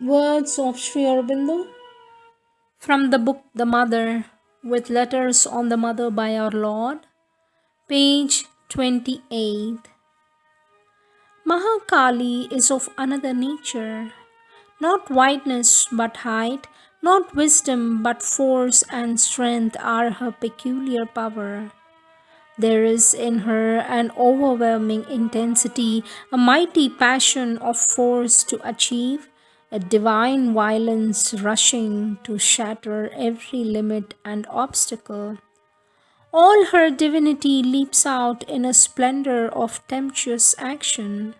Words of Sri Aurobindo from the book The Mother, with letters on the Mother by our Lord, page 28. Mahakali is of another nature, not whiteness but height, not wisdom but force and strength are her peculiar power. There is in her an overwhelming intensity, a mighty passion of force to achieve, a divine violence rushing to shatter every limit and obstacle. All her divinity leaps out in a splendor of tempestuous action.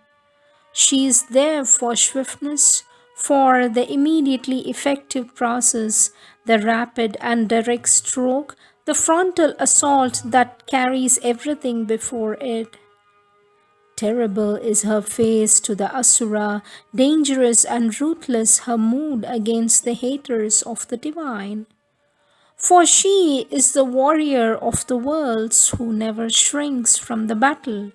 She is there for swiftness, for the immediately effective process, the rapid and direct stroke, the frontal assault that carries everything before it. Terrible is her face to the Asura, dangerous and ruthless her mood against the haters of the divine. For she is the warrior of the worlds who never shrinks from the battle.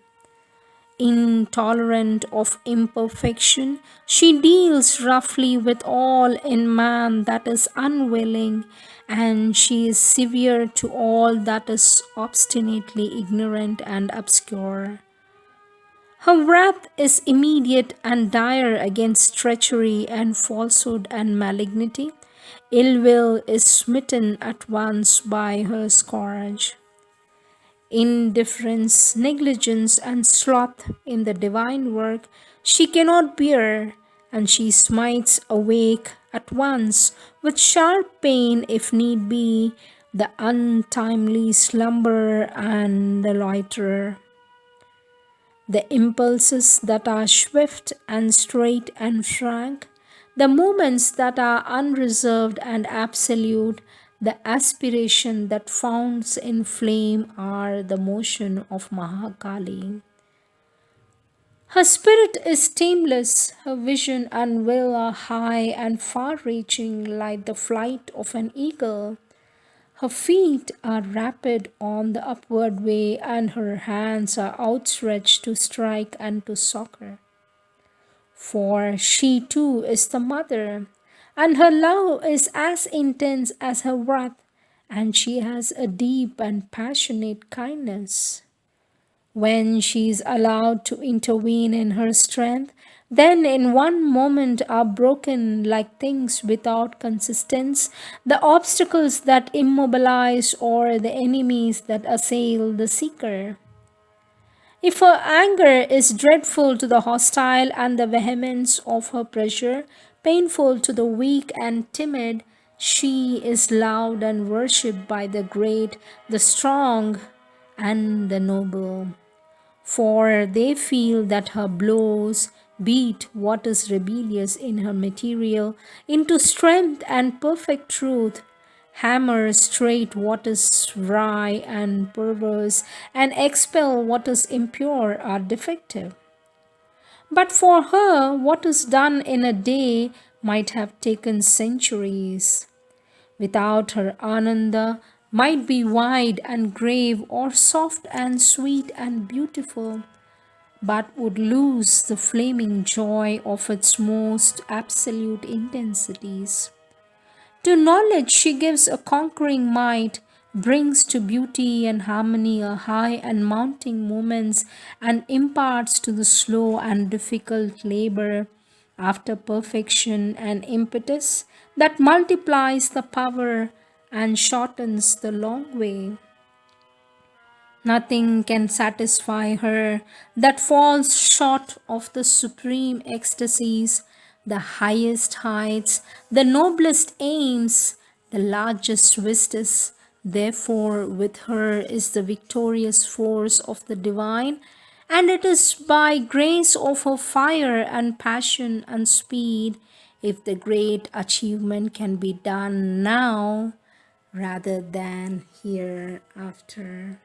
Intolerant of imperfection, she deals roughly with all in man that is unwilling, and she is severe to all that is obstinately ignorant and obscure. Her wrath is immediate and dire against treachery and falsehood and malignity. Ill will is smitten at once by her scourge. Indifference, negligence, and sloth in the divine work she cannot bear, and she smites awake at once with sharp pain, if need be, the untimely slumberer and the loiterer. The impulses that are swift and straight and frank, the movements that are unreserved and absolute, the aspiration that founds in flame are the motion of Mahakali. Her spirit is tameless, her vision and will are high and far reaching like the flight of an eagle. Her feet are rapid on the upward way, and her hands are outstretched to strike and to succor. For she too is the mother, and her love is as intense as her wrath, and she has a deep and passionate kindness. When she is allowed to intervene in her strength, then in one moment are broken like things without consistence the obstacles that immobilize or the enemies that assail the seeker. If her anger is dreadful to the hostile and the vehemence of her pressure painful to the weak and timid, she is loved and worshipped by the great, the strong, and the noble, for they feel that her blows beat what is rebellious in her material into strength and perfect truth, hammer straight what is wry and perverse, and expel what is impure or defective. But for her, what is done in a day might have taken centuries. Without her Ananda might be wide and grave or soft and sweet and beautiful, but would lose the flaming joy of its most absolute intensities. To knowledge she gives a conquering might, brings to beauty and harmony a high and mounting moments, and imparts to the slow and difficult labor after perfection an impetus that multiplies the power and shortens the long way. Nothing can satisfy her that falls short of the supreme ecstasies, the highest heights, the noblest aims, the largest vistas. Therefore, with her is the victorious force of the divine, and it is by grace of her fire and passion and speed if the great achievement can be done now rather than hereafter.